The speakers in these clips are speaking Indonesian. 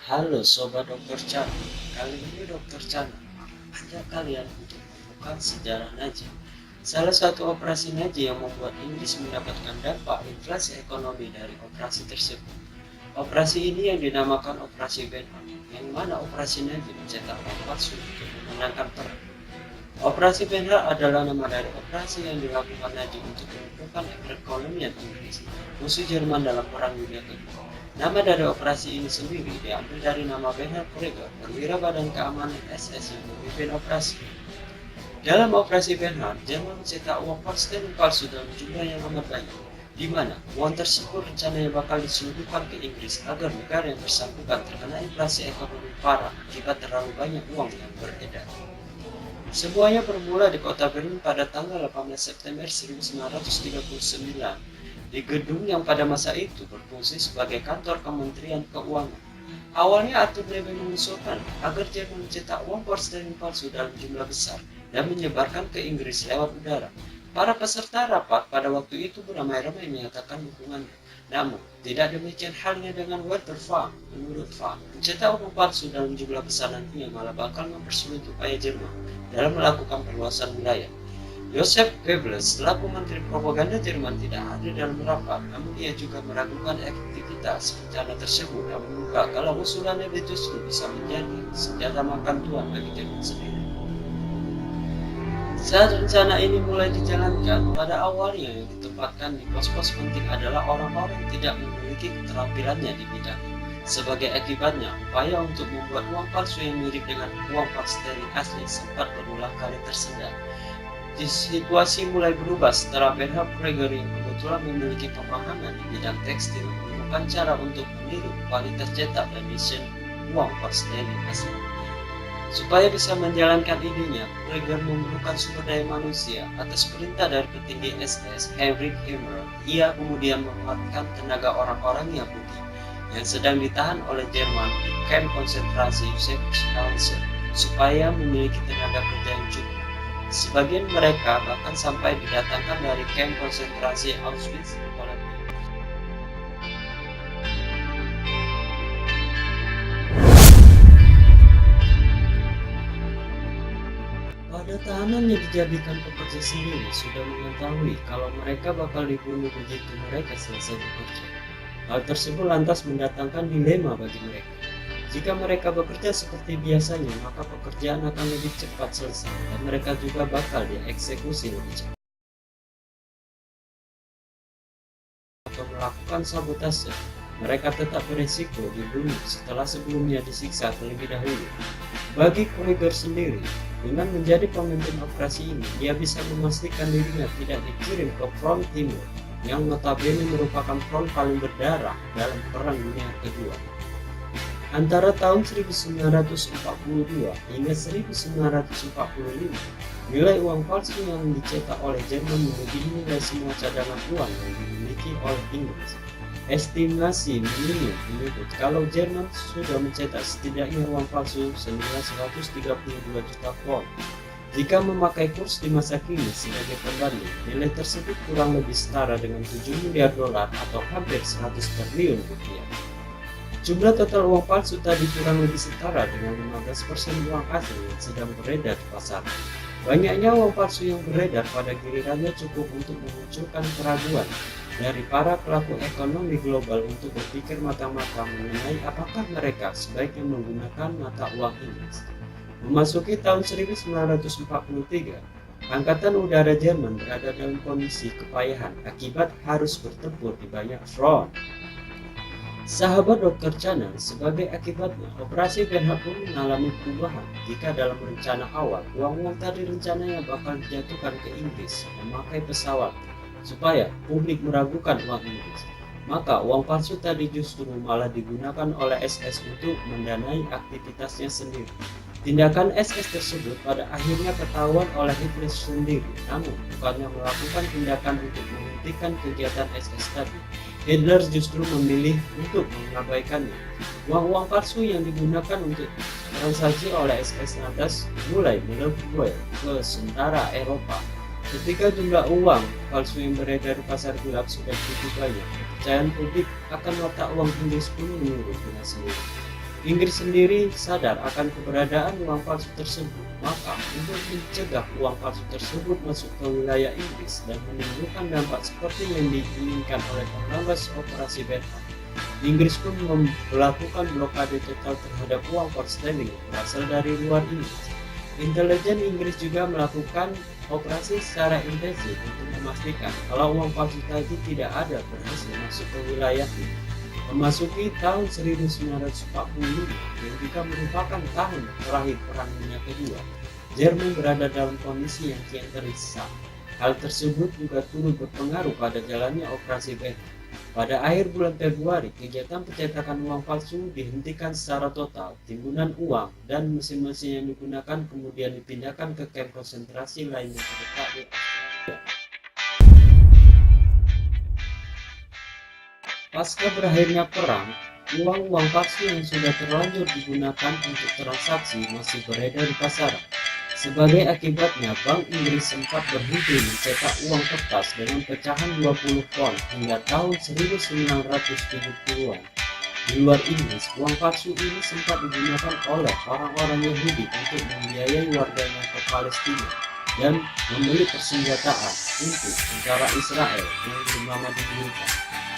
Halo Sobat Dokter Chan, kali ini Dokter Chan ajak kalian untuk menemukan sejarah Nazi. Salah satu operasi Nazi yang membuat Inggris mendapatkan dampak inflasi ekonomi dari operasi tersebut. Operasi ini yang dinamakan Operasi Benham, yang mana operasi Nazi mencetak uang palsu untuk memenangkan perang. Operasi Benham adalah nama dari operasi yang dilakukan Nazi untuk menumbuhkan perekonomian Inggris, musuh Jerman dalam Perang Dunia Kedua. Nama dari operasi ini sendiri diambil dari nama Bernhard Krieger, perwira Badan Keamanan SS yang memimpin operasi. Dalam operasi Bernhard, Jerman mencetak uang sterling palsu dalam jumlah yang amat banyak, di mana uang tersebut rencananya bakal diselundupkan ke Inggris agar negara yang bersangkutan terkena inflasi ekonomi parah akibat terlalu banyak uang yang beredar. Semuanya bermula di kota Berlin pada tanggal 18 September 1939, di gedung yang pada masa itu berfungsi sebagai kantor Kementerian Keuangan. Awalnya Arthur Lebe mengusulkan agar Jerman mencetak uang sterling palsu dalam jumlah besar dan menyebarkan ke Inggris lewat udara. Para peserta rapat pada waktu itu beramai-ramai menyatakan dukungannya. Namun, tidak demikian halnya dengan Walter Frank. Menurut Frank, mencetak uang palsu dalam jumlah besar nantinya malah bakal mempersulit upaya Jerman dalam melakukan perluasan wilayah. Joseph Goebbels selaku Menteri Propaganda Jerman tidak hadir dalam rapat, namun ia juga meragukan efektivitas rencana tersebut dan menduga kalau usulannya justru bisa menjadi senjata makan tuan bagi Jerman sendiri. Saat rencana ini mulai dijalankan, pada awalnya yang ditempatkan di pos-pos penting adalah orang-orang yang tidak memiliki keterampilannya di bidang. Sebagai akibatnya, upaya untuk membuat uang palsu yang mirip dengan uang sterling asli sempat berulang kali tersendat. Situasi mulai berubah setelah Bernhard Krieger yang kebetulan memiliki pemahaman di bidang tekstil menemukan cara untuk meniru kualitas cetak dan desain uang sterling asli. Supaya bisa menjalankan idenya, Krieger memerlukan sumber daya manusia. Atas perintah dari petinggi SS Heinrich Himmler, ia kemudian memanfaatkan tenaga orang-orang Yahudi yang sedang ditahan oleh Jerman di kamp konsentrasi Sachsenhausen supaya memiliki tenaga kerja yang cukup. Sebagian mereka bahkan sampai didatangkan dari kamp konsentrasi Auschwitz di Polandia. Pada tahanan yang dijadikan pekerja sendiri sudah mengetahui kalau mereka bakal dibunuh begitu mereka selesai bekerja. Hal tersebut lantas mendatangkan dilema bagi mereka. Jika mereka bekerja seperti biasanya, maka pekerjaan akan lebih cepat selesai dan mereka juga bakal dieksekusi lebih cepat. Atau melakukan sabotase, mereka tetap beresiko dibunuh setelah sebelumnya disiksa terlebih dahulu. Bagi Krieger sendiri, dengan menjadi pemimpin operasi ini, dia bisa memastikan dirinya tidak dikirim ke front timur, yang notabene merupakan front paling berdarah dalam Perang Dunia Kedua. Antara tahun 1942 hingga 1945, nilai uang palsu yang dicetak oleh Jerman melebihi nilai semua cadangan uang yang dimiliki oleh Inggris. Estimasi minimum menyebut kalau Jerman sudah mencetak setidaknya uang palsu senilai 132 juta pound. Jika memakai kurs di masa kini sebagai pembanding, nilai tersebut kurang lebih setara dengan 7 miliar dolar atau hampir 100 triliun rupiah. Jumlah total uang palsu tadi kurang lebih setara dengan 15% uang asli yang sedang beredar di pasar. Banyaknya uang palsu yang beredar pada gilirannya cukup untuk memunculkan keraguan dari para pelaku ekonomi global untuk berpikir matang-matang mengenai apakah mereka sebaiknya menggunakan mata uang Inggris. Memasuki tahun 1943, Angkatan Udara Jerman berada dalam kondisi kepayahan akibat harus bertempur di banyak front. Sahabat Dr. Channel, sebagai akibatnya, operasi Benham pun mengalami perubahan. Jika dalam rencana awal, uang-uang tadi rencananya bakal dijatuhkan ke Inggris memakai pesawat supaya publik meragukan uang Inggris, maka uang palsu tadi justru malah digunakan oleh SS untuk mendanai aktivitasnya sendiri. Tindakan SS tersebut pada akhirnya ketahuan oleh Hitler sendiri, namun bukannya melakukan tindakan untuk menghentikan kegiatan SS tadi, Hitler justru memilih untuk mengabaikannya. Uang-uang palsu yang digunakan untuk transaksi oleh SS lantas mulai melebar ke sementara Eropa. Ketika jumlah uang palsu yang beredar di pasar gelap sudah cukup banyak, kepercayaan publik akan mata uang Inggris pun menurun dengan sendirinya. Inggris sendiri sadar akan keberadaan uang palsu tersebut, maka untuk mencegah uang palsu tersebut masuk ke wilayah Inggris dan menimbulkan dampak seperti yang diinginkan oleh pengawas operasi Beta, Inggris pun melakukan blokade total terhadap uang pound sterling berasal dari luar Inggris. Intelijen Inggris juga melakukan operasi secara intensif untuk memastikan kalau uang palsu tadi tidak ada berhasil masuk ke wilayah ini. Memasuki tahun 1945 yang juga merupakan tahun terakhir Perang Dunia Kedua, Jerman berada dalam kondisi yang kian terdesak. Hal tersebut juga turut berpengaruh pada jalannya operasi Beta. Pada akhir bulan Februari, kegiatan pencetakan uang palsu dihentikan secara total. Timbunan uang dan mesin-mesin yang digunakan kemudian dipindahkan ke kamp konsentrasi lain yang terletak di Australia. Pasca berakhirnya perang, uang palsu yang sudah terlanjur digunakan untuk transaksi masih beredar di pasaran. Sebagai akibatnya, Bank Inggris sempat berhenti mencetak uang kertas dengan pecahan 20 pound hingga tahun 1970-an. Di luar Inggris, uang palsu ini sempat digunakan oleh orang-orang Yahudi untuk membiayai warganya ke Palestina dan membeli persenjataan untuk tentara Israel yang belum lama didirikan.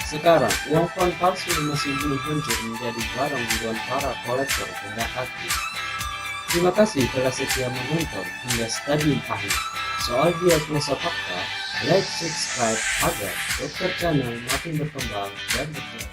Sekarang, uang pound palsu masih belum hancur menjadi barang buruan para kolektor benda aktif. Terima kasih telah setia menonton hingga stadium akhir. Soal diagnosa fakta, like, subscribe agar dokter channel makin berkembang dan berkembang.